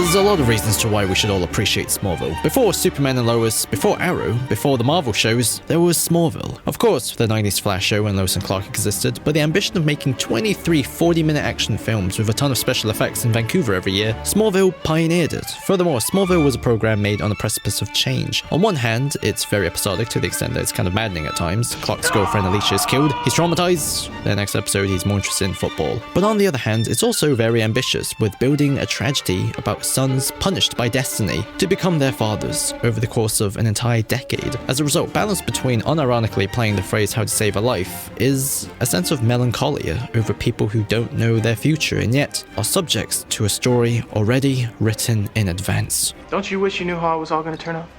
There's a lot of reasons to why we should all appreciate Smallville. Before Superman and Lois, before Arrow, before the Marvel shows, there was Smallville. Of course, the 90s Flash show and Lois and Clark existed, but the ambition of making 23 40-minute action films with a ton of special effects in Vancouver every year, Smallville pioneered it. Furthermore, Smallville was a program made on the precipice of change. On one hand, it's very episodic to the extent that it's kind of maddening at times. Clark's girlfriend Alicia is killed, he's traumatized, the next episode he's more interested in football. But on the other hand, it's also very ambitious, with building a tragedy about sons punished by destiny to become their fathers over the course of an entire decade. As a result, balance between unironically playing the phrase how to save a life is a sense of melancholia over people who don't know their future and yet are subjects to a story already written in advance. Don't you wish you knew how it was all going to turn out?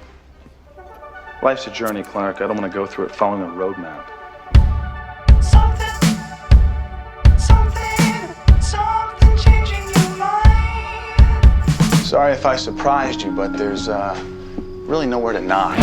Life's a journey, Clark. I don't want to go through it following a roadmap. Something changing your mind. Sorry if I surprised you, but there's really nowhere to knock.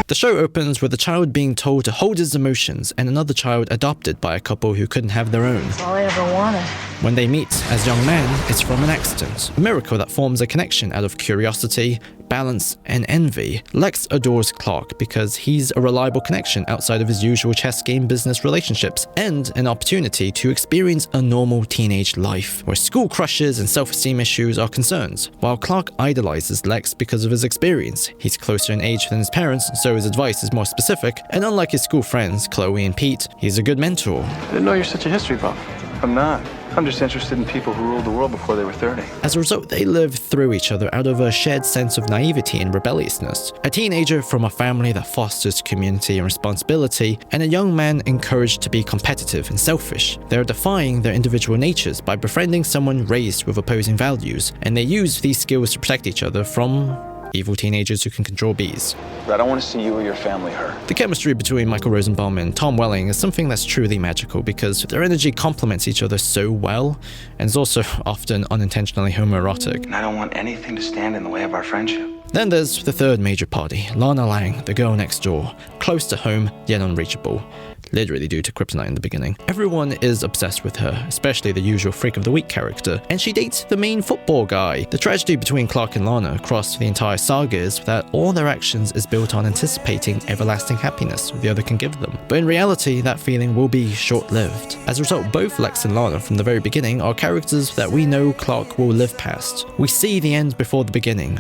The show opens with a child being told to hold his emotions and another child adopted by a couple who couldn't have their own. That's all I ever wanted. When they meet as young men, it's from an accident. A miracle that forms a connection out of curiosity, balance, and envy. Lex adores Clark because he's a reliable connection outside of his usual chess game business relationships and an opportunity to experience a normal teenage life where school crushes and self-esteem issues are concerns. While Clark idolizes Lex because of his experience, he's closer in age than his parents, so his advice is more specific, and unlike his school friends, Chloe and Pete, he's a good mentor. I didn't know you're such a history buff. I'm not. I'm just interested in people who ruled the world before they were 30. As a result, they live through each other out of a shared sense of naivety and rebelliousness. A teenager from a family that fosters community and responsibility, and a young man encouraged to be competitive and selfish. They're defying their individual natures by befriending someone raised with opposing values, and they use these skills to protect each other from evil teenagers who can control bees. But I don't want to see you or your family hurt. The chemistry between Michael Rosenbaum and Tom Welling is something that's truly magical because their energy complements each other so well, and is also often unintentionally homoerotic. And I don't want anything to stand in the way of our friendship. Then there's the third major party, Lana Lang, the girl next door, close to home yet unreachable. Literally due to kryptonite in the beginning. Everyone is obsessed with her, especially the usual freak of the week character, and she dates the main football guy. The tragedy between Clark and Lana across the entire saga is that all their actions is built on anticipating everlasting happiness the other can give them. But in reality, that feeling will be short-lived. As a result, both Lex and Lana from the very beginning are characters that we know Clark will live past. We see the end before the beginning.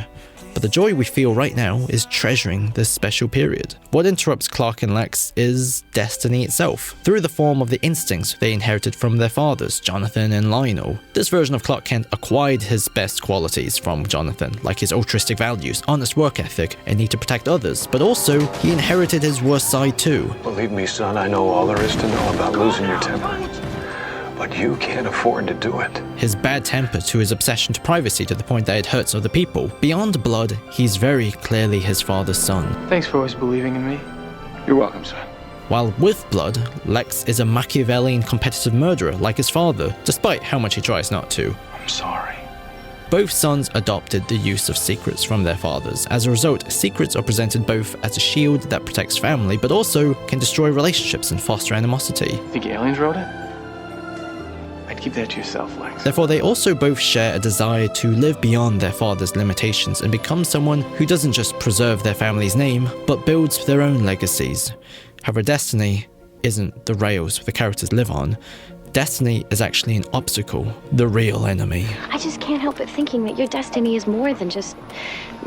But the joy we feel right now is treasuring this special period. What interrupts Clark and Lex is destiny itself, through the form of the instincts they inherited from their fathers, Jonathan and Lionel. This version of Clark Kent acquired his best qualities from Jonathan, like his altruistic values, honest work ethic, and need to protect others, but also he inherited his worst side too. Believe me, son, I know all there is to know about losing your temper. But you can't afford to do it. His bad temper to his obsession to privacy to the point that it hurts other people. Beyond blood, he's very clearly his father's son. Thanks for always believing in me. You're welcome, son. While with blood, Lex is a Machiavellian competitive murderer like his father, despite how much he tries not to. I'm sorry. Both sons adopted the use of secrets from their fathers. As a result, secrets are presented both as a shield that protects family, but also can destroy relationships and foster animosity. Think aliens wrote it? I'd keep that to yourself, Lex. Therefore, they also both share a desire to live beyond their father's limitations and become someone who doesn't just preserve their family's name, but builds their own legacies. However, destiny isn't the rails the characters live on. Destiny is actually an obstacle, the real enemy. I just can't help but thinking that your destiny is more than just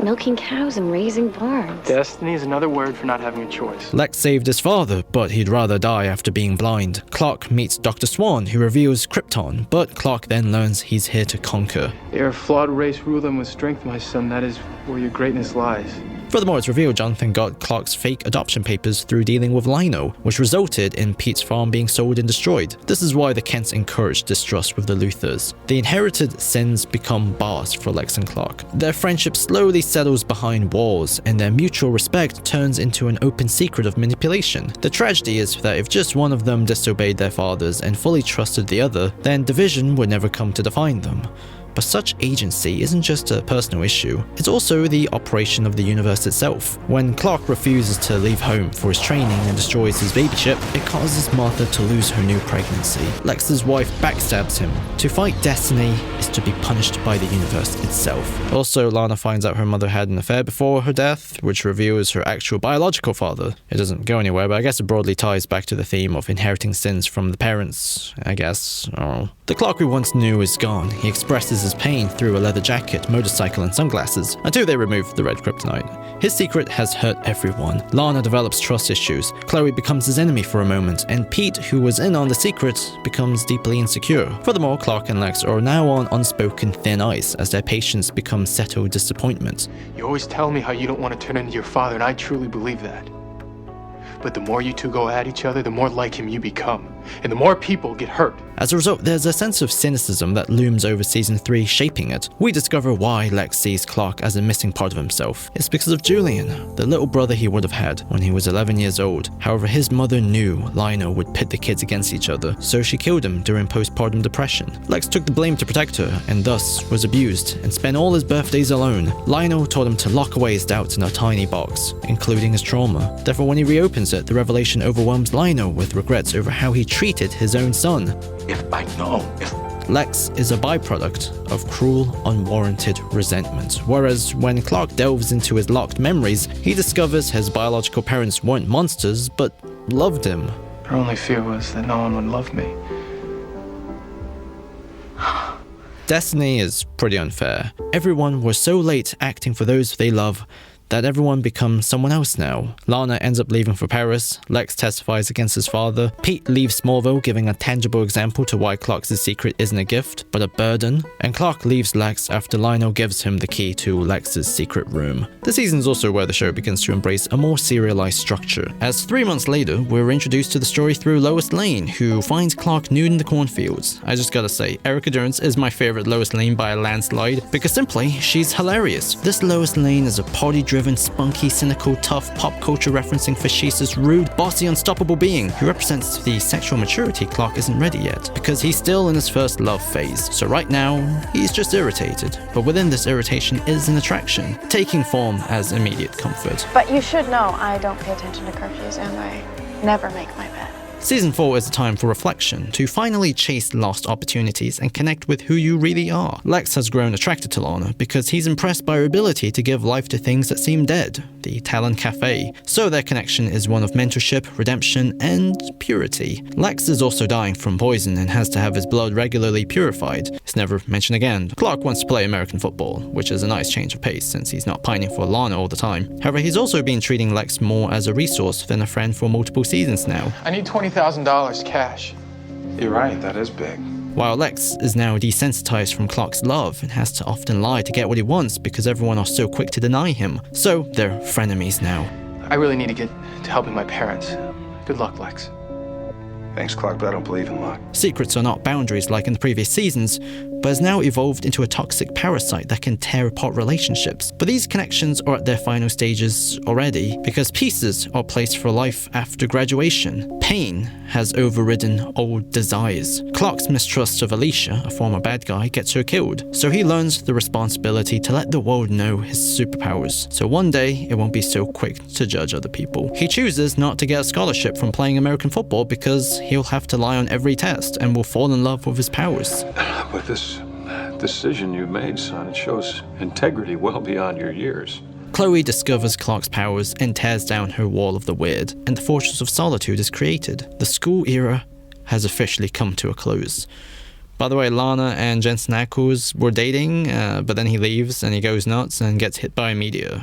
milking cows and raising barns. Destiny is another word for not having a choice. Lex saved his father, but he'd rather die after being blind. Clark meets Dr. Swan, who reveals Krypton, but Clark then learns he's here to conquer. You're a flawed race, rule them with strength, my son. That is where your greatness lies. Furthermore, it's revealed Jonathan got Clark's fake adoption papers through dealing with Lionel, which resulted in Pete's farm being sold and destroyed. This is why the Kents encouraged distrust with the Luthers. The inherited sins become bars for Lex and Clark. Their friendship slowly settles behind walls, and their mutual respect turns into an open secret of manipulation. The tragedy is that if just one of them disobeyed their fathers and fully trusted the other, then division would never come to define them. But such agency isn't just a personal issue, it's also the operation of the universe itself. When Clark refuses to leave home for his training and destroys his baby ship, it causes Martha to lose her new pregnancy. Lex's wife backstabs him. To fight destiny is to be punished by the universe itself. Also, Lana finds out her mother had an affair before her death, which reveals her actual biological father. It doesn't go anywhere, but I guess it broadly ties back to the theme of inheriting sins from the parents, I guess. Oh. The Clark we once knew is gone. He expresses his pain through a leather jacket, motorcycle, and sunglasses, until they remove the red kryptonite. His secret has hurt everyone. Lana develops trust issues, Chloe becomes his enemy for a moment, and Pete, who was in on the secret, becomes deeply insecure. Furthermore, Clark and Lex are now on unspoken thin ice as their patience becomes settled disappointment. You always tell me how you don't want to turn into your father, and I truly believe that. But the more you two go at each other, the more like him you become, and the more people get hurt. As a result, there's a sense of cynicism that looms over Season 3, shaping it. We discover why Lex sees Clark as a missing part of himself. It's because of Julian, the little brother he would have had when he was 11 years old. However, his mother knew Lina would pit the kids against each other, so she killed him during postpartum depression. Lex took the blame to protect her, and thus was abused, and spent all his birthdays alone. Lionel told him to lock away his doubts in a tiny box, including his trauma. Therefore, when he reopens it, the revelation overwhelms Lionel with regrets over how he treated his own son. Lex is a byproduct of cruel, unwarranted resentment, whereas when Clark delves into his locked memories, he discovers his biological parents weren't monsters, but loved him. Her only fear was that no one would love me. Destiny is pretty unfair. Everyone was so late acting for those they love that everyone becomes someone else now. Lana ends up leaving for Paris, Lex testifies against his father, Pete leaves Smallville, giving a tangible example to why Clark's secret isn't a gift, but a burden, and Clark leaves Lex after Lionel gives him the key to Lex's secret room. The season's also where the show begins to embrace a more serialized structure, as 3 months later, we're introduced to the story through Lois Lane, who finds Clark nude in the cornfields. I just gotta say, Erica Durance is my favorite Lois Lane by a landslide, because simply, she's hilarious. This Lois Lane is a party-driven, spunky, cynical, tough, pop culture referencing facetious, rude, bossy, unstoppable being who represents the sexual maturity Clark isn't ready yet, because he's still in his first love phase. So right now, he's just irritated, but within this irritation is an attraction, taking form as immediate comfort. But you should know I don't pay attention to curfews and I never make my bed. Season 4 is a time for reflection, to finally chase lost opportunities and connect with who you really are. Lex has grown attracted to Lana because he's impressed by her ability to give life to things that seem dead, the Talon Cafe. So their connection is one of mentorship, redemption, and purity. Lex is also dying from poison and has to have his blood regularly purified. It's never mentioned again. Clark wants to play American football, which is a nice change of pace since he's not pining for Lana all the time. However, he's also been treating Lex more as a resource than a friend for multiple seasons now. I need $20,000 cash. You're right, that is big. While Lex is now desensitized from Clark's love and has to often lie to get what he wants because everyone are so quick to deny him. So they're frenemies now. I really need to get to helping my parents. Good luck, Lex. Thanks, Clark, but I don't believe in luck. Secrets are not boundaries like in the previous seasons, but has now evolved into a toxic parasite that can tear apart relationships. But these connections are at their final stages already, because pieces are placed for life after graduation. Pain has overridden old desires. Clark's mistrust of Alicia, a former bad guy, gets her killed, so he learns the responsibility to let the world know his superpowers, so one day it won't be so quick to judge other people. He chooses not to get a scholarship from playing American football because he'll have to lie on every test and will fall in love with his powers. With this decision you made, son, it shows integrity well beyond your years. Chloe discovers Clark's powers and tears down her wall of the weird, and the Fortress of Solitude is created. The school era has officially come to a close. By the way, Lana and Jensen Ackles were dating, but then he leaves and he goes nuts and gets hit by a meteor.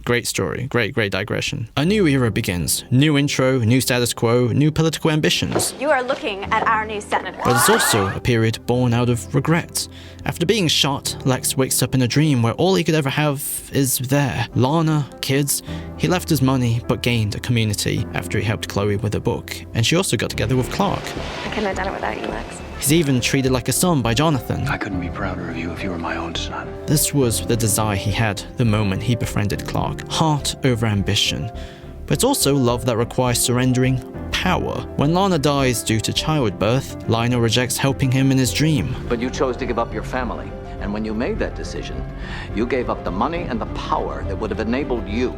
Great story. Great digression. A new era begins. New intro, new status quo, new political ambitions. You are looking at our new senator. But it's also a period born out of regret. After being shot, Lex wakes up in a dream where all he could ever have is there. Lana, kids. He left his money, but gained a community after he helped Chloe with a book. And she also got together with Clark. I couldn't have done it without you, Lex. He's even treated like a son by Jonathan. I couldn't be prouder of you if you were my own son. This was the desire he had the moment he befriended Clark. Heart over ambition. But it's also love that requires surrendering power. When Lana dies due to childbirth, Lionel rejects helping him in his dream. But you chose to give up your family, And when you made that decision, you gave up the money and the power that would have enabled you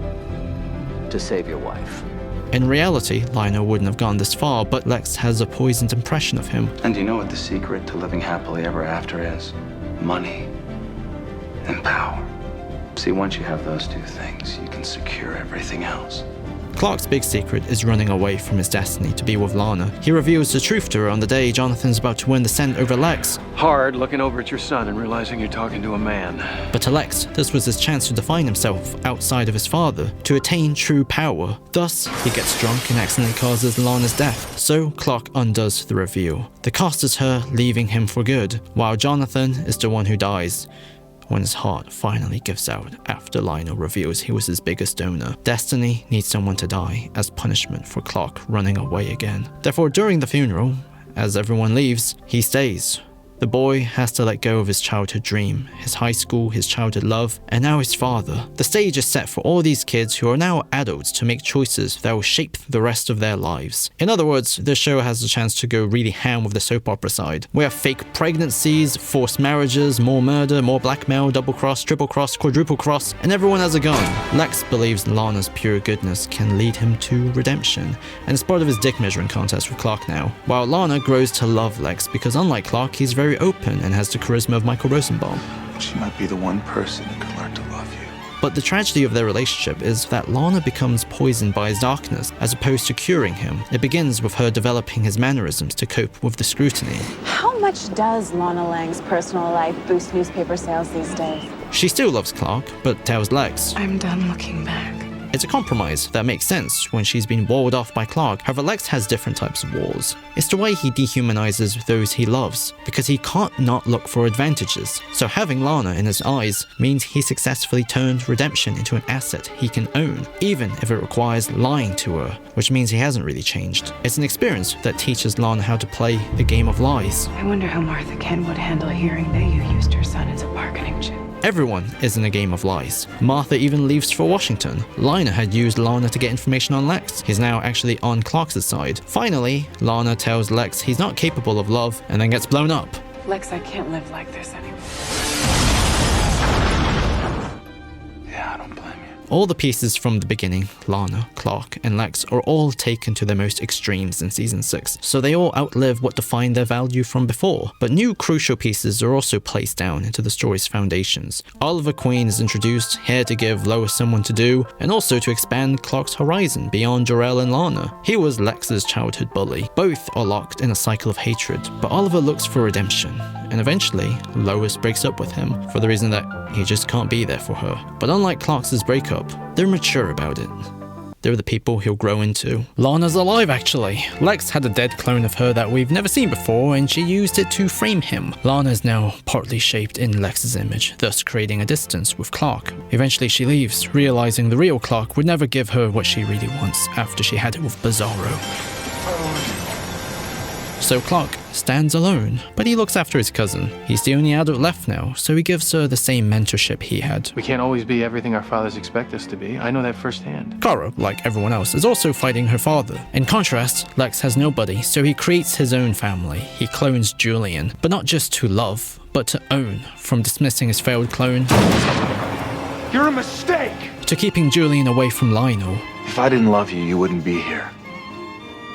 to save your wife. In reality, Lionel wouldn't have gone this far, but Lex has a poisoned impression of him. And do you know what the secret to living happily ever after is? Money and power. See, once you have those two things, you can secure everything else. Clark's big secret is running away from his destiny to be with Lana. He reveals the truth to her on the day Jonathan's about to win the Senate over Lex. Hard looking over at your son and realizing you're talking to a man. But to Lex, this was his chance to define himself outside of his father, to attain true power. Thus, he gets drunk and accidentally causes Lana's death. So Clark undoes the reveal. The cost is her leaving him for good, while Jonathan is the one who dies when his heart finally gives out after Lionel reveals he was his biggest donor. Destiny needs someone to die as punishment for Clark running away again. Therefore, during the funeral, as everyone leaves, he stays. The boy has to let go of his childhood dream, his high school, his childhood love, and now his father. The stage is set for all these kids who are now adults to make choices that will shape the rest of their lives. In other words, this show has the chance to go really ham with the soap opera side. We have fake pregnancies, forced marriages, more murder, more blackmail, double cross, triple cross, quadruple cross, and everyone has a gun. Lex believes Lana's pure goodness can lead him to redemption, and is part of his dick measuring contest with Clark now. While Lana grows to love Lex because unlike Clark, he's very open and has the charisma of Michael Rosenbaum. She might be the one person who could learn to love you. But the tragedy of their relationship is that Lana becomes poisoned by his darkness as opposed to curing him. It begins with her developing his mannerisms to cope with the scrutiny. How much does Lana Lang's personal life boost newspaper sales these days? She still loves Clark, but tells Lex. I'm done looking back. It's a compromise that makes sense when she's been walled off by Clark. However, Lex has different types of walls. It's the way he dehumanizes those he loves, because he can't not look for advantages. So having Lana in his eyes means he successfully turned redemption into an asset he can own, even if it requires lying to her, which means he hasn't really changed. It's an experience that teaches Lana how to play the game of lies. I wonder how Martha Kent would handle hearing that you used her son as a bargaining chip. Everyone is in a game of lies. Martha even leaves for Washington. Lina had used Lana to get information on Lex. He's now actually on Clark's side. Finally, Lana tells Lex he's not capable of love and then gets blown up. Lex, I can't live like this anymore. Yeah, I don't blame you. All the pieces from the beginning, Lana, Clark, and Lex, are all taken to their most extremes in Season 6, so they all outlive what defined their value from before. But new crucial pieces are also placed down into the story's foundations. Oliver Queen is introduced, here to give Lois someone to do, and also to expand Clark's horizon beyond jor-el and Lana. He was Lex's childhood bully. Both are locked in a cycle of hatred, but Oliver looks for redemption, and eventually, Lois breaks up with him for the reason that he just can't be there for her. But unlike Clark's breakup, they're mature about it. They're the people he'll grow into. Lana's alive, actually. Lex had a dead clone of her that we've never seen before, and she used it to frame him. Lana is now partly shaped in Lex's image, thus creating a distance with Clark. Eventually she leaves, realizing the real Clark would never give her what she really wants after she had it with Bizarro. So Clark stands alone, but he looks after his cousin. He's the only adult left now, so he gives her the same mentorship he had. We can't always be everything our fathers expect us to be. I know that firsthand. Kara, like everyone else, is also fighting her father. In contrast, Lex has nobody, so he creates his own family. He clones Julian, but not just to love, but to own, from dismissing his failed clone You're a mistake! to keeping Julian away from Lionel. If I didn't love you, you wouldn't be here.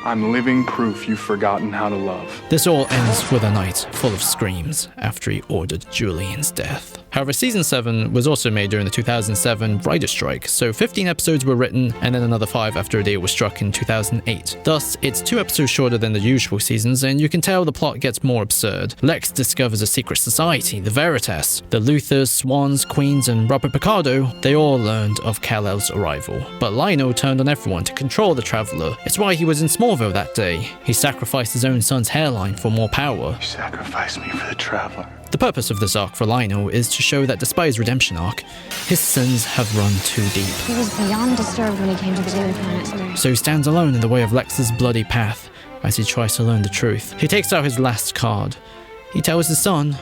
I'm living proof you've forgotten how to love. This all ends with a night full of screams after he ordered Julian's death. However, Season 7 was also made during the 2007 writer's strike, so 15 episodes were written and then another 5 after a deal was struck in 2008. Thus, it's 2 episodes shorter than the usual seasons, and you can tell the plot gets more absurd. Lex discovers a secret society, the Veritas. The Luthers, Swans, Queens, and Robert Picardo, they all learned of Kal-El's arrival. But Lionel turned on everyone to control the Traveler. It's why he was in Smallville that day. He sacrificed his own son's hairline for more power. You sacrificed me for the Traveler. The purpose of this arc for Lionel is to show that despite his redemption arc, his sins have run too deep. He was beyond disturbed when he came to the Daily Planet. So he stands alone in the way of Lex's bloody path as he tries to learn the truth. He takes out his last card. He tells his son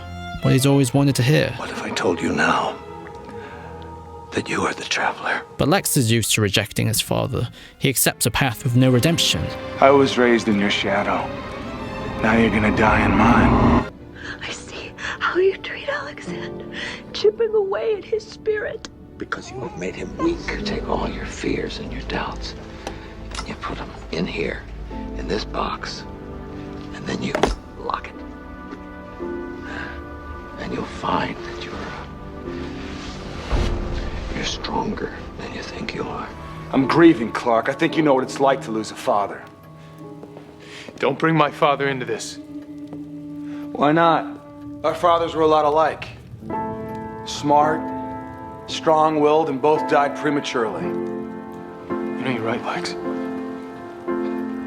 what he's always wanted to hear. What if I told you now that you are the Traveler? But Lex is used to rejecting his father. He accepts a path with no redemption. I was raised in your shadow. Now you're gonna die in mine. I see how you treat Alex. quicksand, chipping away at his spirit. Because you have made him weak. You take all your fears and your doubts, you put them in here, in this box, and then you lock it. And you'll find that you're stronger than you think you are. I'm grieving, Clark. I think you know what it's like to lose a father. Don't bring my father into this. Why not? Our fathers were a lot alike. Smart, strong-willed, and both died prematurely. You know, you're right, Lex.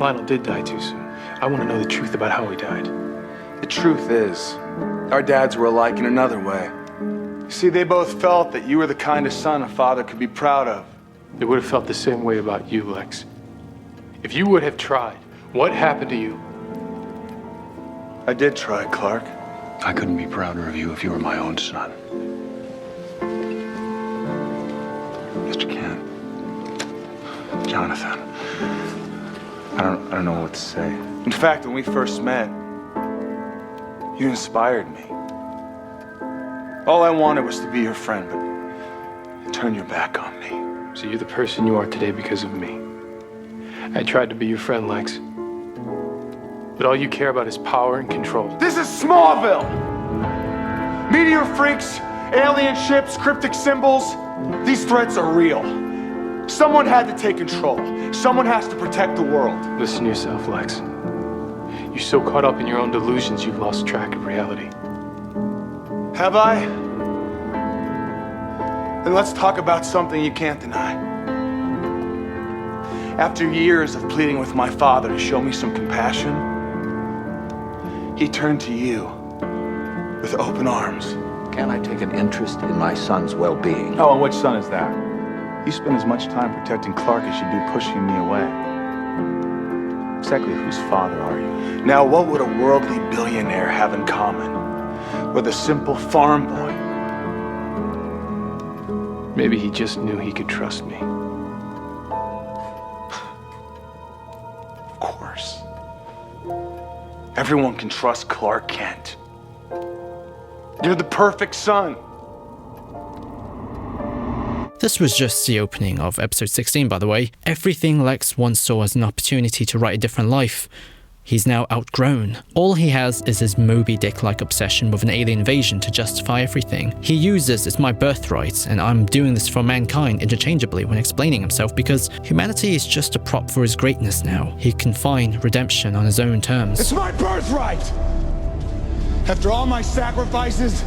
Lionel did die too soon. I want to know the truth about how he died. The truth is, our dads were alike in another way. You see, they both felt that you were the kind of son a father could be proud of. They would have felt the same way about you, Lex. If you would have tried, what happened to you? I did try, Clark. I couldn't be prouder of you if you were my own son. Mr. Kent. Jonathan. I don't know what to say. In fact, when we first met, you inspired me. All I wanted was to be your friend, but you turned your back on me. So you're the person you are today because of me. I tried to be your friend, Lex. But all you care about is power and control. This is Smallville! Meteor freaks, alien ships, cryptic symbols. These threats are real. Someone had to take control. Someone has to protect the world. Listen to yourself, Lex. You're so caught up in your own delusions, you've lost track of reality. Have I? Then let's talk about something you can't deny. After years of pleading with my father to show me some compassion, he turned to you with open arms. Can I take an interest in my son's well-being? Oh, and which son is that? You spend as much time protecting Clark as you do pushing me away. Exactly whose father are you? Now, what would a worldly billionaire have in common with a simple farm boy? Maybe he just knew he could trust me. Of course. Everyone can trust Clark Kent. You're the perfect son. This was just the opening of episode 16, by the way. Everything Lex once saw as an opportunity to write a different life, he's now outgrown. All he has is his Moby Dick-like obsession with an alien invasion to justify everything. He uses "it's my birthright and I'm doing this for mankind" interchangeably when explaining himself because humanity is just a prop for his greatness now. He can find redemption on his own terms. It's my birthright! After all my sacrifices,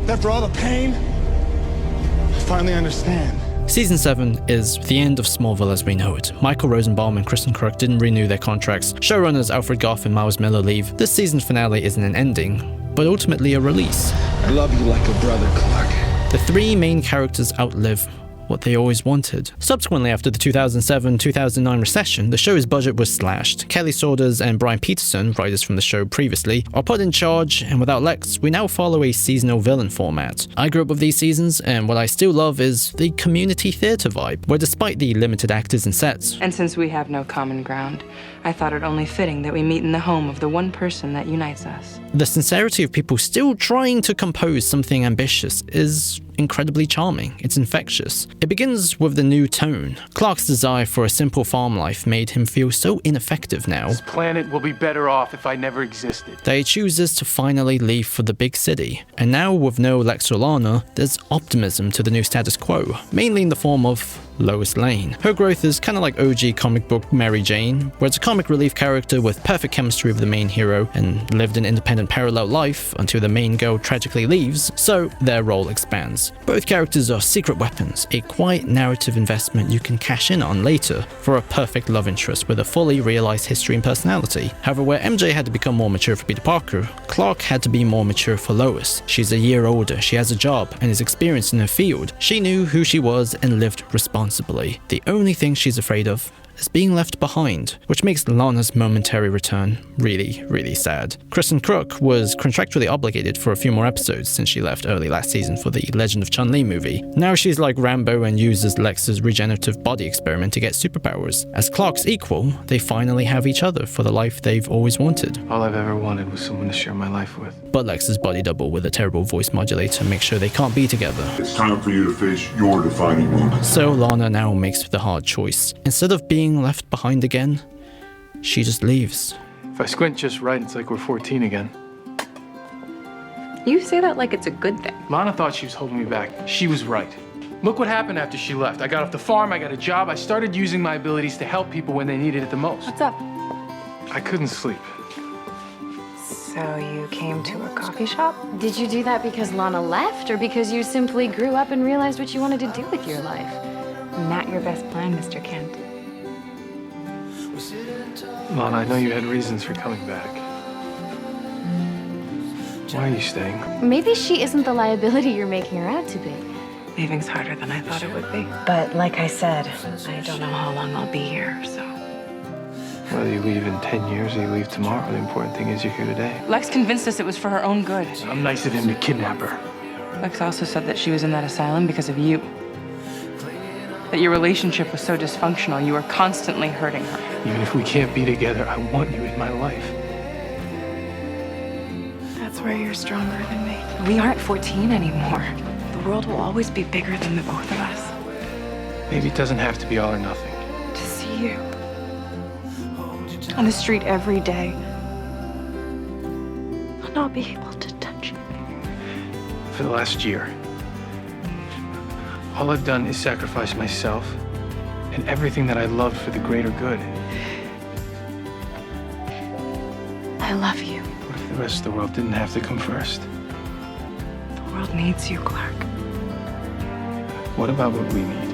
after all the pain, I finally understand. Season 7 is the end of Smallville as we know it. Michael Rosenbaum and Kristen Kirk didn't renew their contracts. Showrunners Alfred Goff and Miles Miller leave. This season's finale isn't an ending, but ultimately a release. I love you like a brother, Clark. The three main characters outlive what they always wanted. Subsequently, after the 2007-2009 recession, the show's budget was slashed. Kelly Saunders and Brian Peterson, writers from the show previously, are put in charge, and without Lex, we now follow a seasonal villain format. I grew up with these seasons, and what I still love is the community theatre vibe, where despite the limited actors and sets, And since we have no common ground, I thought it only fitting that we meet in the home of the one person that unites us. the sincerity of people still trying to compose something ambitious is incredibly charming. It's infectious. It begins with the new tone. Clark's desire for a simple farm life made him feel so ineffective now This planet will be better off if I never existed. that he chooses to finally leave for the big city. And now with no Lex or Lana, there's optimism to the new status quo, mainly in the form of Lois Lane. Her growth is kind of like OG comic book Mary Jane, where it's a comic relief character with perfect chemistry with the main hero and lived an independent parallel life until the main girl tragically leaves, so their role expands. Both characters are secret weapons, a quiet narrative investment you can cash in on later for a perfect love interest with a fully realized history and personality. However, where MJ had to become more mature for Peter Parker, Clark had to be more mature for Lois. She's a year older, she has a job, and is experienced in her field. She knew who she was and lived responsibly. The only thing she's afraid of is being left behind, which makes Lana's momentary return really, really sad. Kristen Crook was contractually obligated for a few more episodes since she left early last season for the Legend of Chun-Li movie. Now she's like Rambo and uses Lex's regenerative body experiment to get superpowers. As Clark's equal, they finally have each other for the life they've always wanted. All I've ever wanted was someone to share my life with. But Lex's body double with a terrible voice modulator makes sure they can't be together. It's time for you to face your defining moment. So Lana now makes the hard choice. Instead of being left behind again, she just leaves. If I squint just right, it's like we're 14 again. You say that like it's a good thing. Lana thought she was holding me back. She was right. Look what happened after she left. I got off the farm, I got a job, I started using my abilities to help people when they needed it the most. What's up? I couldn't sleep. So you came to a coffee shop? Did you do that because Lana left, or because you simply grew up and realized what you wanted to do with your life? Not your best plan, Mr. Kent. Lana, I know you had reasons for coming back. Why are you staying? Maybe she isn't the liability you're making her out to be. Leaving's harder than I thought it would be. But like I said, I don't know how long I'll be here, so. Whether you leave in 10 years or you leave tomorrow, the important thing is you're here today. Lex convinced us it was for her own good. I'm nice of him to kidnap her. Lex also said that she was in that asylum because of you. That your relationship was so dysfunctional, you were constantly hurting her. Even if we can't be together, I want you in my life. That's where you're stronger than me. We aren't 14 anymore. The world will always be bigger than the both of us. Maybe it doesn't have to be all or nothing. To see you on the street every day, I'll not be able to touch you. For the last year, all I've done is sacrifice myself and everything that I loved for the greater good. I love you. What if the rest of the world didn't have to come first? The world needs you, Clark. What about what we need?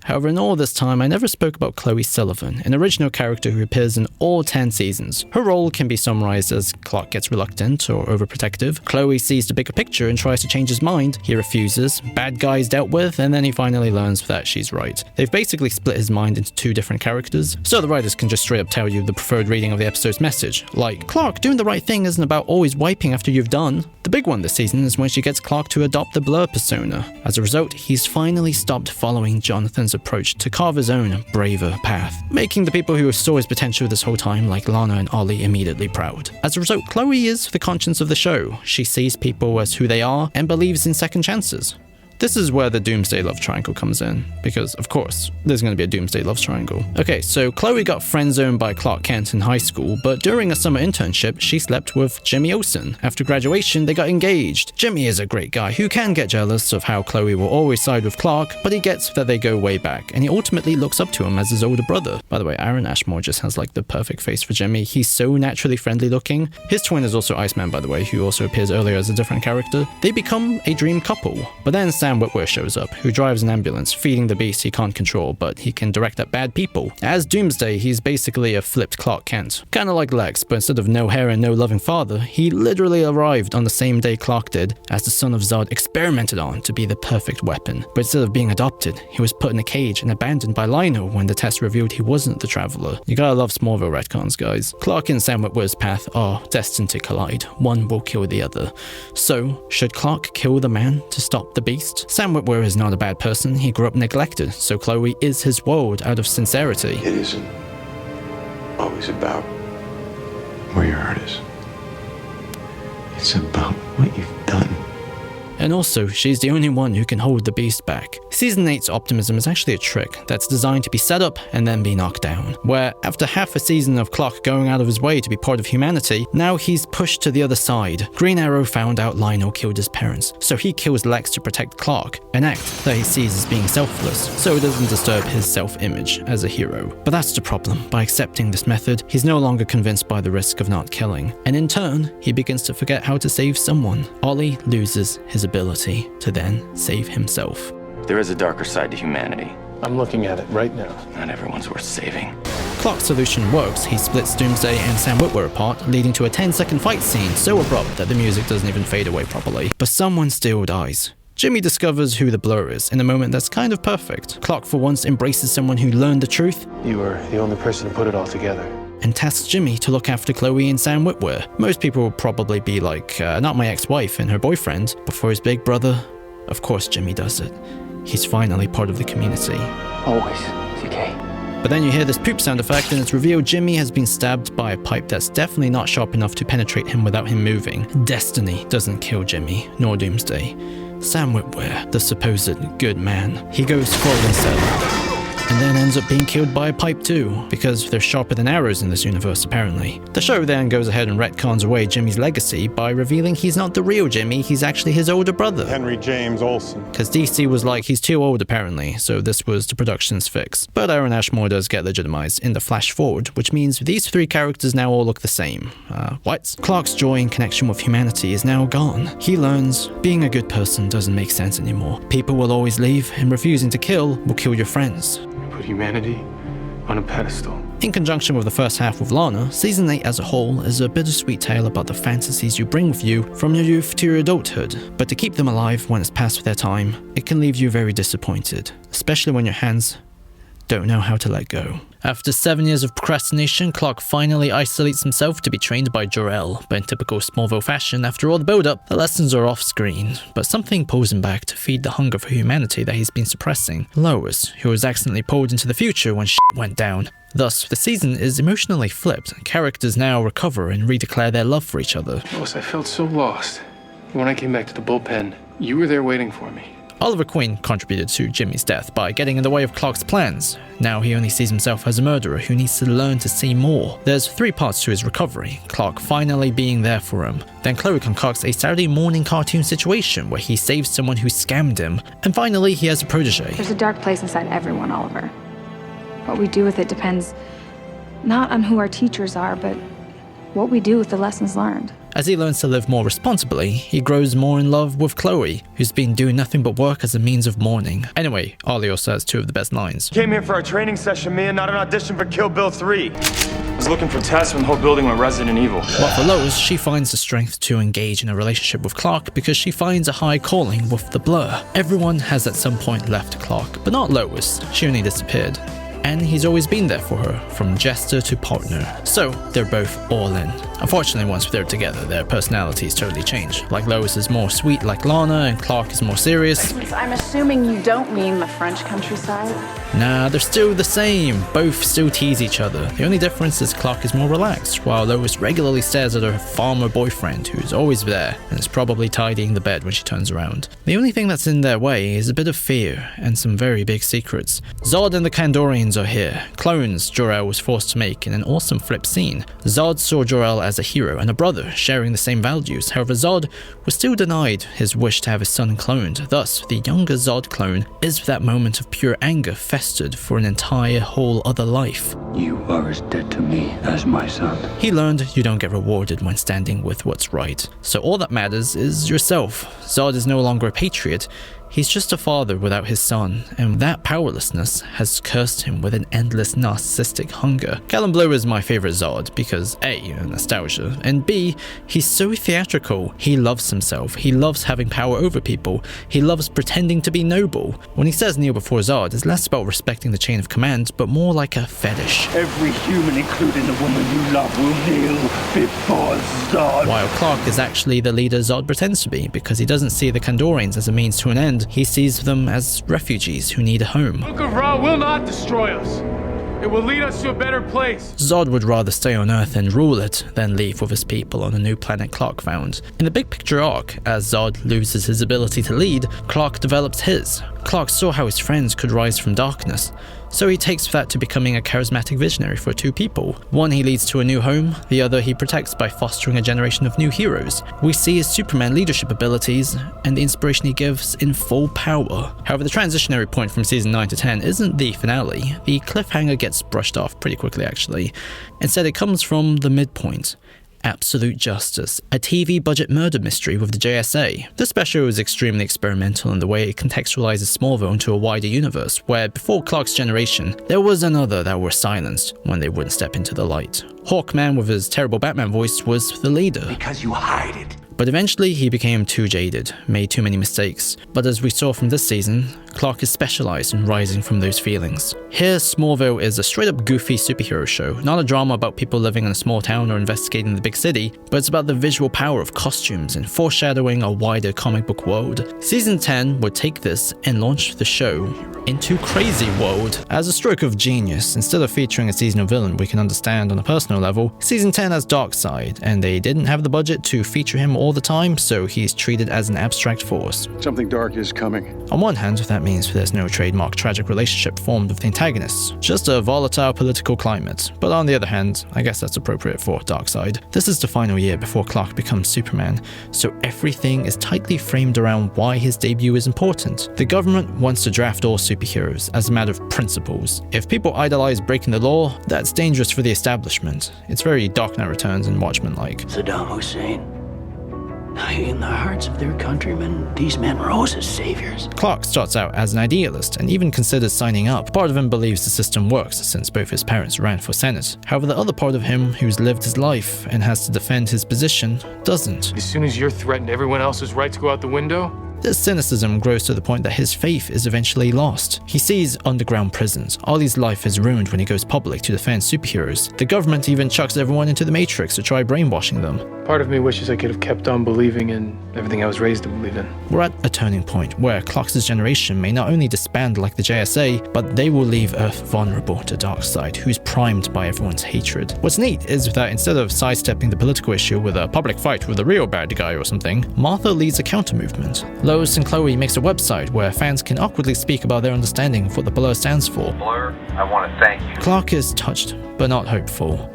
However, in all this time, I never spoke about Chloe Sullivan, an original character who appears in all 10 seasons. Her role can be summarized as Clark gets reluctant or overprotective. Chloe sees the bigger picture and tries to change his mind. He refuses, bad guys dealt with, and then he finally learns that she's right. They've basically split his mind into two different characters, so the writers can just straight up tell you the preferred reading of the episode's message. Like, Clark, doing the right thing isn't about always wiping after you've done. The big one this season is when she gets Clark to adopt the Blur persona. As a result, he's finally stopped following Jonathan's approach to carve his own, braver path, making the people who saw his potential this whole time, like Lana and Ollie, immediately proud. As a result, Chloe is the conscience of the show. She sees people as who they are and believes in second chances. This is where the Doomsday Love Triangle comes in, because, of course, there's going to be a Doomsday Love Triangle. Okay, so Chloe got friend-zoned by Clark Kent in high school, but during a summer internship, she slept with Jimmy Olsen. After graduation, they got engaged. Jimmy is a great guy who can get jealous of how Chloe will always side with Clark, but he gets that they go way back, and he ultimately looks up to him as his older brother. By the way, Aaron Ashmore just has like the perfect face for Jimmy. He's so naturally friendly looking. His twin is also Iceman, by the way, who also appears earlier as a different character. They become a dream couple, but then Sam Witwer shows up, who drives an ambulance, feeding the beast he can't control, but he can direct at bad people. As Doomsday, he's basically a flipped Clark Kent. Kinda like Lex, but instead of no hair and no loving father, he literally arrived on the same day Clark did, as the son of Zod experimented on to be the perfect weapon. But instead of being adopted, he was put in a cage and abandoned by Lionel when the test revealed he wasn't the Traveler. You gotta love Smallville retcons, guys. Clark and Sam Witwer's path are destined to collide. One will kill the other. So, should Clark kill the man to stop the beast? Sam Witwer is not a bad person. He grew up neglected, so Chloe is his world out of sincerity. It isn't always about where your heart is. It's about what you've done. And also, she's the only one who can hold the beast back. Season 8's optimism is actually a trick that's designed to be set up and then be knocked down, where after half a season of Clark going out of his way to be part of humanity, now he's pushed to the other side. Green Arrow found out Lionel killed his parents, so he kills Lex to protect Clark, an act that he sees as being selfless, so it doesn't disturb his self-image as a hero. But that's the problem. By accepting this method, he's no longer convinced by the risk of not killing, and in turn, he begins to forget how to save someone. Ollie loses his ability to then save himself. There is a darker side to humanity. I'm looking at it right now. Not everyone's worth saving. Clark's solution works. He splits Doomsday and Sam Witwer apart, leading to a 10-second fight scene so abrupt that the music doesn't even fade away properly. But someone still dies. Jimmy discovers who the Blur is in a moment that's kind of perfect. Clark for once embraces someone who learned the truth. You were the only person to put it all together. And tasks Jimmy to look after Chloe and Sam Witwer. Most people will probably be like, not my ex-wife and her boyfriend, but for his big brother, of course Jimmy does it. He's finally part of the community. Always, CK. But then you hear this poop sound effect and it's revealed Jimmy has been stabbed by a pipe that's definitely not sharp enough to penetrate him without him moving. Destiny doesn't kill Jimmy, nor Doomsday. Sam Witwer, the supposed good man, he goes Crawlin style. And then ends up being killed by a pipe too, because they're sharper than arrows in this universe apparently. The show then goes ahead and retcons away Jimmy's legacy by revealing he's not the real Jimmy, he's actually his older brother. Henry James Olsen. Because DC was like, he's too old apparently, so this was the production's fix. But Aaron Ashmore does get legitimized in the flash forward, which means these three characters now all look the same. What? Clark's joy and connection with humanity is now gone. He learns being a good person doesn't make sense anymore. People will always leave, and refusing to kill will kill your friends. Put humanity on a pedestal. In conjunction with the first half with Lana, Season 8 as a whole is a bittersweet tale about the fantasies you bring with you from your youth to your adulthood. But to keep them alive when it's past their time, it can leave you very disappointed, especially when your hands don't know how to let go. After 7 years of procrastination, Clark finally isolates himself to be trained by Jor-el, but in typical Smallville fashion, after all the build-up, the lessons are off-screen, but something pulls him back to feed the hunger for humanity that he's been suppressing. Lois, who was accidentally pulled into the future when shit went down. Thus, the season is emotionally flipped. Characters now recover and redeclare their love for each other. Lois, I felt so lost. When I came back to the bullpen, you were there waiting for me. Oliver Queen contributed to Jimmy's death by getting in the way of Clark's plans. Now he only sees himself as a murderer who needs to learn to see more. There's 3 parts to his recovery, Clark finally being there for him. Then Chloe concocts a Saturday morning cartoon situation where he saves someone who scammed him. And finally he has a protege. There's a dark place inside everyone, Oliver. What we do with it depends not on who our teachers are, but what we do with the lessons learned. As he learns to live more responsibly, he grows more in love with Chloe, who's been doing nothing but work as a means of mourning. Anyway, Ali also has 2 of the best lines. Came here for a training session, Mia, not an audition for Kill Bill 3. I was looking for tests when the whole building went Resident Evil. But for Lois, she finds the strength to engage in a relationship with Clark because she finds a high calling with the Blur. Everyone has at some point left Clark, but not Lois. She only disappeared. And he's always been there for her, from jester to partner. So, they're both all in. Unfortunately, once they're together, their personalities totally change. Like Lois is more sweet like Lana, and Clark is more serious. I'm assuming you don't mean the French countryside? Nah, they're still the same. Both still tease each other. The only difference is Clark is more relaxed, while Lois regularly stares at her farmer boyfriend, who's always there, and is probably tidying the bed when she turns around. The only thing that's in their way is a bit of fear, and some very big secrets. Zod and the Kandorians are here, clones Jor-el was forced to make in an awesome flip scene. Zod saw Jor-el as a hero and a brother, sharing the same values. However, Zod was still denied his wish to have his son cloned. Thus, the younger Zod clone is that moment of pure anger festered for an entire whole other life. You are as dead to me as my son. He learned you don't get rewarded when standing with what's right. So all that matters is yourself. Zod is no longer a patriot. He's just a father without his son, and that powerlessness has cursed him with an endless narcissistic hunger. Callum Blue is my favorite Zod because A, nostalgia, and B, he's so theatrical. He loves himself, he loves having power over people, he loves pretending to be noble. When he says kneel before Zod, it's less about respecting the chain of command, but more like a fetish. Every human, including the woman you love, will kneel before Zod. While Clark is actually the leader Zod pretends to be, because he doesn't see the Kandorians as a means to an end. He sees them as refugees who need a home. Book of Ra will not destroy us. It will lead us to a better place. Zod would rather stay on Earth and rule it than leave with his people on a new planet Clark found. In the big picture arc, as Zod loses his ability to lead, Clark develops his. Clark saw how his friends could rise from darkness, so he takes that to becoming a charismatic visionary for 2 people. One he leads to a new home, the other he protects by fostering a generation of new heroes. We see his Superman leadership abilities and the inspiration he gives in full power. However, the transitionary point from season 9 to 10 isn't the finale. The cliffhanger gets brushed off pretty quickly actually. Instead, it comes from the midpoint. Absolute Justice, a TV budget murder mystery with the JSA. This special is extremely experimental in the way it contextualizes Smallville into a wider universe, where before Clark's generation, there was another that were silenced when they wouldn't step into the light. Hawkman with his terrible Batman voice was the leader. Because you hide it. But eventually he became too jaded, made too many mistakes. But as we saw from this season, Clark is specialized in rising from those feelings. Here, Smallville is a straight up goofy superhero show, not a drama about people living in a small town or investigating the big city, but it's about the visual power of costumes and foreshadowing a wider comic book world. Season 10 would take this and launch the show into Crazy World. As a stroke of genius, instead of featuring a seasonal villain we can understand on a personal level, Season 10 has Darkseid, and they didn't have the budget to feature him all the time, so he's treated as an abstract force. Something dark is coming. On one hand, that means there's no trademark tragic relationship formed with the antagonists, just a volatile political climate. But on the other hand, I guess that's appropriate for Darkseid. This is the final year before Clark becomes Superman, so everything is tightly framed around why his debut is important. The government wants to draft all superheroes as a matter of principles. If people idolize breaking the law, that's dangerous for the establishment. It's very Dark Knight Returns and Watchmen-like. Saddam Hussein. In the hearts of their countrymen, these men rose as saviors. Clark starts out as an idealist and even considers signing up. Part of him believes the system works since both his parents ran for Senate. However, the other part of him, who's lived his life and has to defend his position, doesn't. As soon as you're threatened, everyone else's rights go out the window? This cynicism grows to the point that his faith is eventually lost. He sees underground prisons. Ollie's life is ruined when he goes public to defend superheroes. The government even chucks everyone into the Matrix to try brainwashing them. Part of me wishes I could have kept on believing in everything I was raised to believe in. We're at a turning point where Clark's generation may not only disband like the JSA, but they will leave Earth vulnerable to Darkseid, who's primed by everyone's hatred. What's neat is that instead of sidestepping the political issue with a public fight with a real bad guy or something, Martha leads a counter-movement. Lois and Chloe makes a website where fans can awkwardly speak about their understanding of what the Blur stands for. Blur, I want to thank you. Clark is touched, but not hopeful.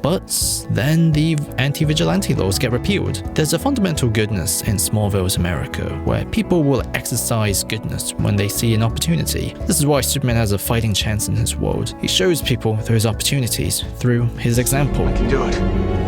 But then the anti-vigilante laws get repealed. There's a fundamental goodness in Smallville's America, where people will exercise goodness when they see an opportunity. This is why Superman has a fighting chance in his world. He shows people those opportunities through his example. I can do it.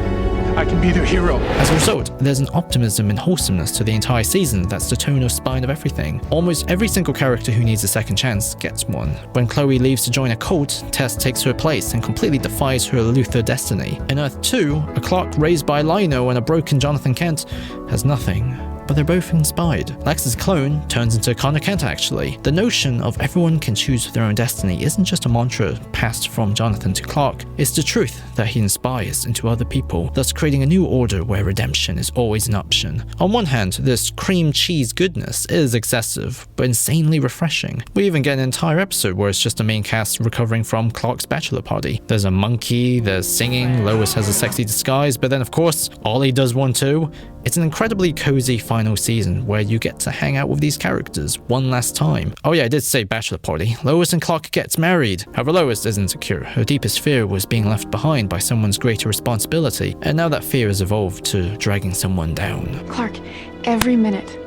I can be their hero. As a result, there's an optimism and wholesomeness to the entire season that's the tone or spine of everything. Almost every single character who needs a second chance gets one. When Chloe leaves to join a cult, Tess takes her place and completely defies her Luthor destiny. In Earth 2, a Clark raised by Lino and a broken Jonathan Kent has nothing. But they're both inspired. Lex's clone turns into Connor Kent actually. The notion of everyone can choose their own destiny isn't just a mantra passed from Jonathan to Clark, it's the truth that he inspires into other people, thus creating a new order where redemption is always an option. On one hand, this cream cheese goodness is excessive, but insanely refreshing. We even get an entire episode where it's just the main cast recovering from Clark's bachelor party. There's a monkey, there's singing, Lois has a sexy disguise, but then of course, Ollie does one too. It's an incredibly cozy final season where you get to hang out with these characters one last time. Oh yeah, I did say bachelor party. Lois and Clark gets married. However, Lois is insecure. Her deepest fear was being left behind by someone's greater responsibility, and now that fear has evolved to dragging someone down. Clark, every minute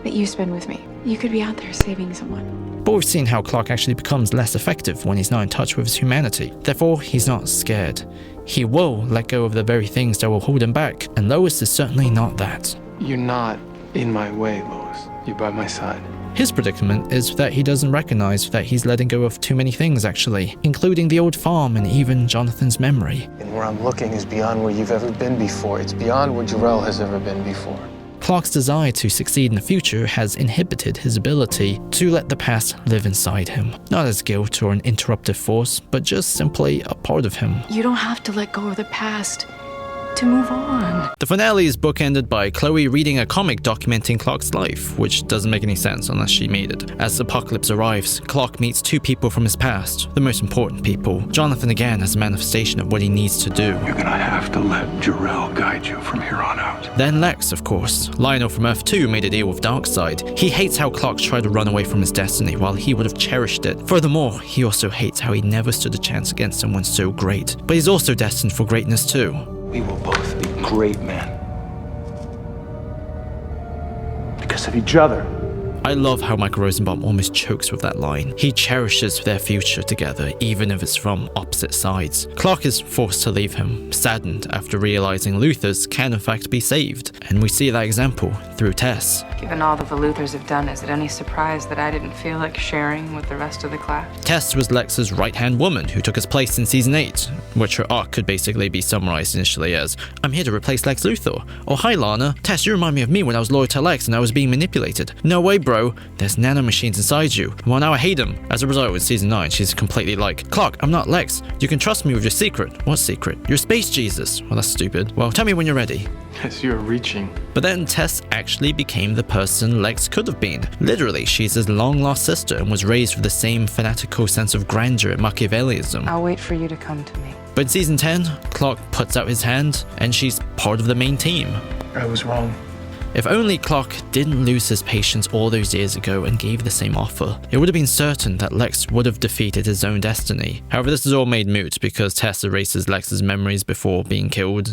that you spend with me, you could be out there saving someone. But we've seen how Clark actually becomes less effective when he's not in touch with his humanity. Therefore, he's not scared. He will let go of the very things that will hold him back, and Lois is certainly not that. You're not in my way, Lois. You're by my side. His predicament is that he doesn't recognize that he's letting go of too many things actually, including the old farm and even Jonathan's memory. And where I'm looking is beyond where you've ever been before. It's beyond where jor-el has ever been before. Clark's desire to succeed in the future has inhibited his ability to let the past live inside him. Not as guilt or an interruptive force, but just simply a part of him. You don't have to let go of the past to move on. The finale is bookended by Chloe reading a comic documenting Clark's life, which doesn't make any sense unless she made it. As Apocalypse arrives, Clark meets two people from his past, the most important people. Jonathan again as a manifestation of what he needs to do. You're gonna have to let jor-el guide you from here on out. Then Lex, of course. Lionel from Earth 2 made a deal with Darkseid. He hates how Clark tried to run away from his destiny while he would have cherished it. Furthermore, he also hates how he never stood a chance against someone so great. But he's also destined for greatness too. We will both be great men. Because of each other. I love how Michael Rosenbaum almost chokes with that line. He cherishes their future together, even if it's from opposite sides. Clark is forced to leave him, saddened after realizing Luthers can in fact be saved, and we see that example through Tess. Given all that the Luthers have done, is it any surprise that I didn't feel like sharing with the rest of the class? Tess was Lex's right-hand woman who took his place in Season 8, which her arc could basically be summarized initially as, I'm here to replace Lex Luthor, or hi Lana, Tess, you remind me of me when I was loyal to Lex and I was being manipulated. No way bro, there's nanomachines inside you. Well now I hate them. As a result, in Season 9, she's completely like, Clark, I'm not Lex. You can trust me with your secret. What secret? You're Space Jesus. Well that's stupid. Well tell me when you're ready. Yes, you're reaching. But then Tess actually became the person Lex could have been. Literally, she's his long-lost sister and was raised with the same fanatical sense of grandeur and Machiavellism. I'll wait for you to come to me. But in Season 10, Clark puts out his hand and she's part of the main team. I was wrong. If only Clark didn't lose his patience all those years ago and gave the same offer, it would have been certain that Lex would have defeated his own destiny. However, this is all made moot because Tess erases Lex's memories before being killed.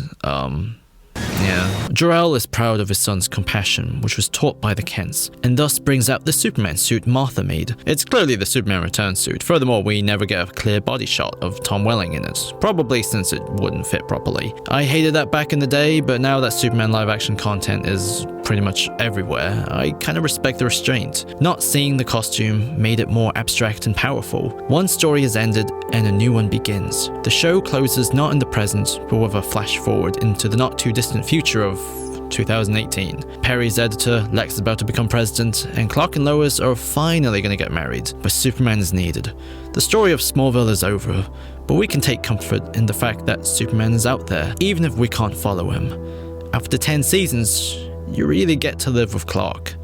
Yeah. Jor-el is proud of his son's compassion, which was taught by the Kents, and thus brings out the Superman suit Martha made. It's clearly the Superman Returns suit. Furthermore, we never get a clear body shot of Tom Welling in it, probably since it wouldn't fit properly. I hated that back in the day, but now that Superman live-action content is pretty much everywhere, I kind of respect the restraint. Not seeing the costume made it more abstract and powerful. One story has ended and a new one begins. The show closes not in the present, but with a flash forward into the not too distant future of 2018. Perry's editor, Lex is about to become president, and Clark and Lois are finally going to get married, but Superman is needed. The story of Smallville is over, but we can take comfort in the fact that Superman is out there, even if we can't follow him. After 10 seasons, you really get to live with Clark.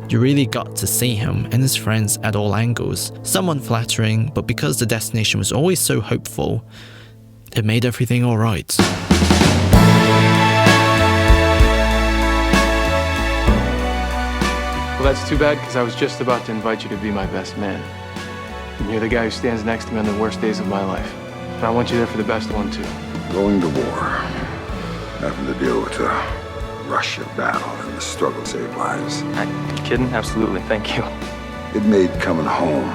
You really got to see him and his friends at all angles. Some unflattering, but because the destination was always so hopeful, it made everything alright. Well, that's too bad, because I was just about to invite you to be my best man. And you're the guy who stands next to me on the worst days of my life. And I want you there for the best one, too. Going to war, having to deal with the rush of battle and the struggle to save lives. Are you kidding? Absolutely, thank you. It made coming home,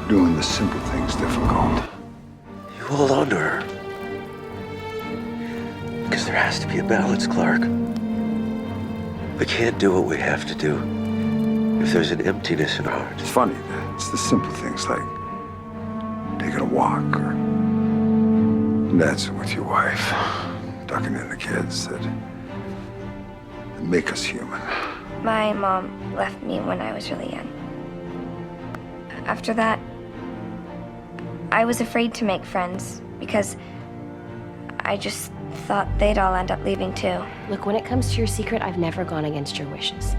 doing the simple things difficult. You hold on to her. Because there has to be a balance, Clark. We can't do what we have to do if there's an emptiness in our hearts. It's funny, it's the simple things like taking a walk or dancing with your wife, tucking in the kids that make us human. My mom left me when I was really young. After that, I was afraid to make friends because I just thought they'd all end up leaving too. Look, when it comes to your secret, I've never gone against your wishes.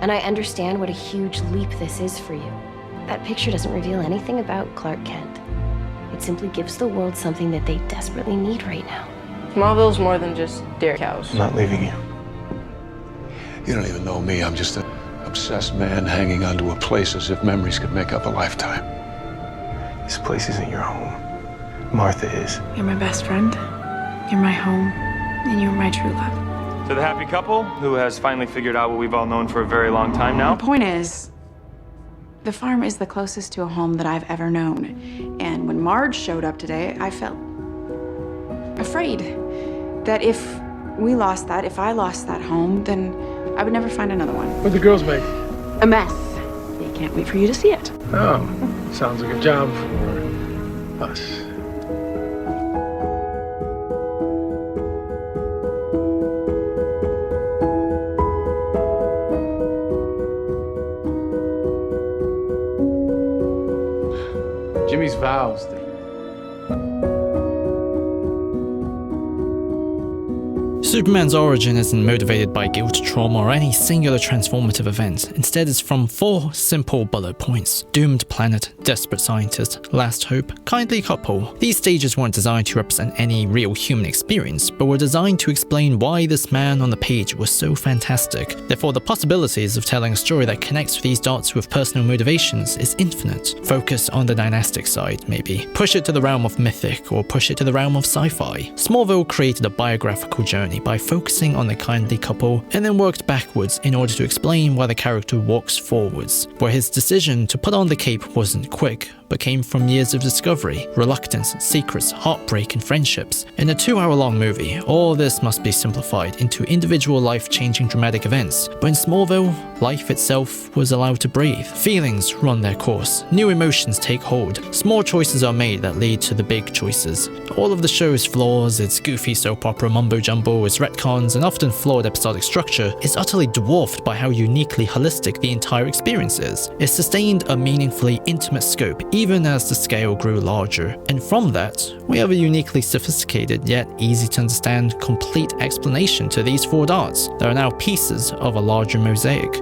And I understand what a huge leap this is for you. That picture doesn't reveal anything about Clark Kent. It simply gives the world something that they desperately need right now. Smallville's more than just dairy cows. I'm not leaving you. You don't even know me. I'm just an obsessed man hanging onto a place as if memories could make up a lifetime. This place isn't your home. Martha is. You're my best friend. You're my home. And you're my true love. To the happy couple who has finally figured out what we've all known for a very long time now. The point is, the farm is the closest to a home that I've ever known. And when Marge showed up today, I felt afraid that if I lost that home, then I would never find another one. What'd the girls make? A mess. They can't wait for you to see it. Oh, sounds like a job for us. Jimmy's vows. Superman's origin isn't motivated by guilt, trauma, or any singular transformative event. Instead, it's from 4 simple bullet points. Doomed planet, desperate scientist, last hope, kindly couple. These stages weren't designed to represent any real human experience, but were designed to explain why this man on the page was so fantastic. Therefore, the possibilities of telling a story that connects these dots with personal motivations is infinite. Focus on the dynastic side, maybe. Push it to the realm of mythic, or push it to the realm of sci-fi. Smallville created a biographical journey destiny by focusing on the kindly couple, and then worked backwards in order to explain why the character walks forwards, where his decision to put on the cape wasn't quick, but came from years of discovery, reluctance, secrets, heartbreak, and friendships. In a 2-hour-long movie, all this must be simplified into individual life-changing dramatic events, but in Smallville, life itself was allowed to breathe. Feelings run their course, new emotions take hold, small choices are made that lead to the big choices. All of the show's flaws, its goofy soap opera mumbo-jumbo, its retcons, and often flawed episodic structure, is utterly dwarfed by how uniquely holistic the entire experience is. It sustained a meaningfully intimate scope, even as the scale grew larger. And from that, we have a uniquely sophisticated yet easy to understand complete explanation to these 4 dots that are now pieces of a larger mosaic.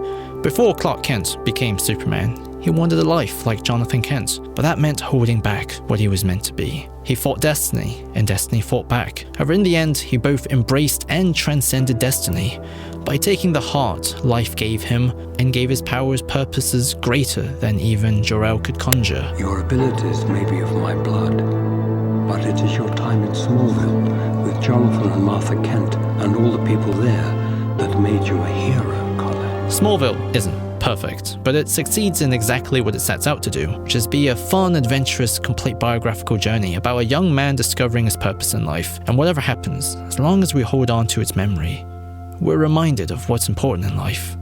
Before Clark Kent became Superman, he wanted a life like Jonathan Kent, but that meant holding back what he was meant to be. He fought destiny, and destiny fought back. However, in the end, he both embraced and transcended destiny by taking the heart life gave him and gave his powers purposes greater than even Jor-el could conjure. Your abilities may be of my blood, but it is your time in Smallville with Jonathan and Martha Kent and all the people there that made you a hero, Colin. Smallville isn't perfect, but it succeeds in exactly what it sets out to do, which is be a fun, adventurous, complete biographical journey about a young man discovering his purpose in life. And whatever happens, as long as we hold on to its memory, we're reminded of what's important in life.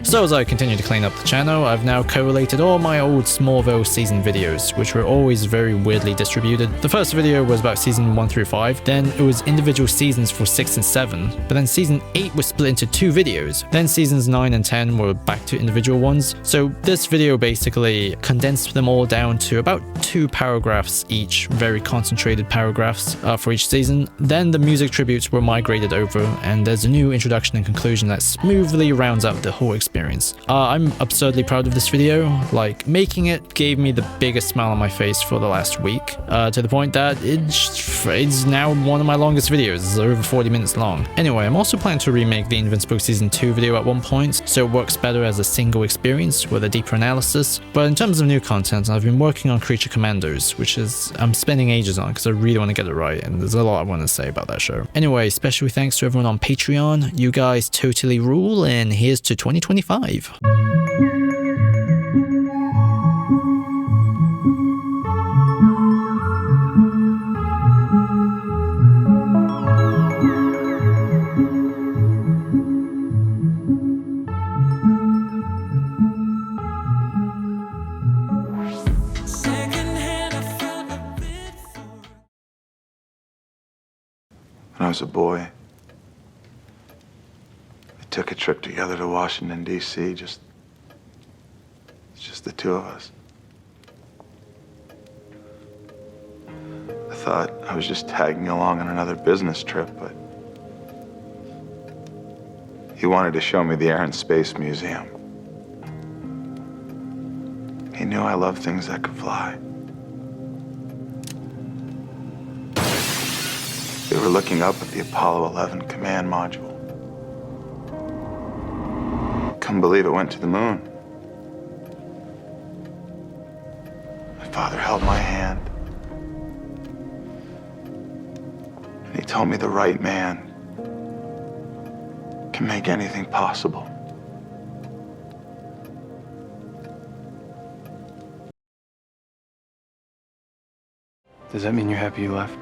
So as I continue to clean up the channel, I've now correlated all my old Smallville season videos, which were always very weirdly distributed. The first video was about season 1 through 5, then it was individual seasons for 6 and 7, but then season 8 was split into 2 videos, then seasons 9 and 10 were back to individual ones. So this video basically condensed them all down to about 2 paragraphs each, very concentrated paragraphs for each season. Then the music tributes were migrated over, and there's a new introduction and conclusion that smoothly rounds out the whole experience. I'm absurdly proud of this video. Like, making it gave me the biggest smile on my face for the last week, to the point that it's now one of my longest videos. It's over 40 minutes long. Anyway, I'm also planning to remake the Invincible Season 2 video at one point, so it works better as a single experience with a deeper analysis. But in terms of new content, I've been working on Creature Commandos, which is I'm spending ages on because I really want to get it right, and there's a lot I want to say about that show. Anyway, special thanks to everyone on Patreon. You guys totally rule, and here's to 2025. When I was a boy, we took a trip together to Washington, D.C., just the 2 of us. I thought I was just tagging along on another business trip, but he wanted to show me the Air and Space Museum. He knew I loved things that could fly. We were looking up at the Apollo 11 command module. Couldn't believe it went to the moon. My father held my hand. And he told me the right man can make anything possible. Does that mean you're happy you left?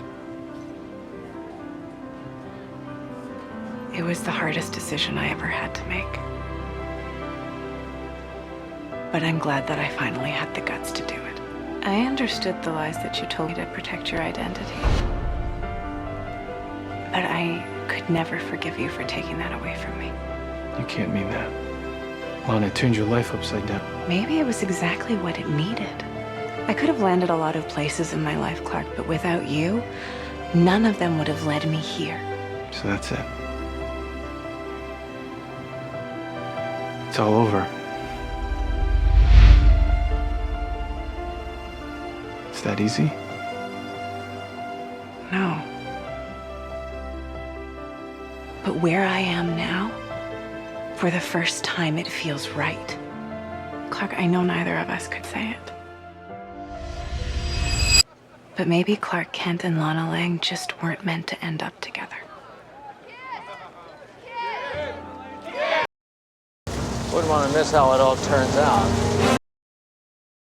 It was the hardest decision I ever had to make. But I'm glad that I finally had the guts to do it. I understood the lies that you told me to protect your identity. But I could never forgive you for taking that away from me. You can't mean that. Lana, it turned your life upside down. Maybe it was exactly what it needed. I could have landed a lot of places in my life, Clark, but without you, none of them would have led me here. So that's it. It's all over. It's that easy? No. But where I am now, for the first time, it feels right. Clark, I know neither of us could say it. But maybe Clark Kent and Lana Lang just weren't meant to end up together. Wouldn't want to miss how it all turns out.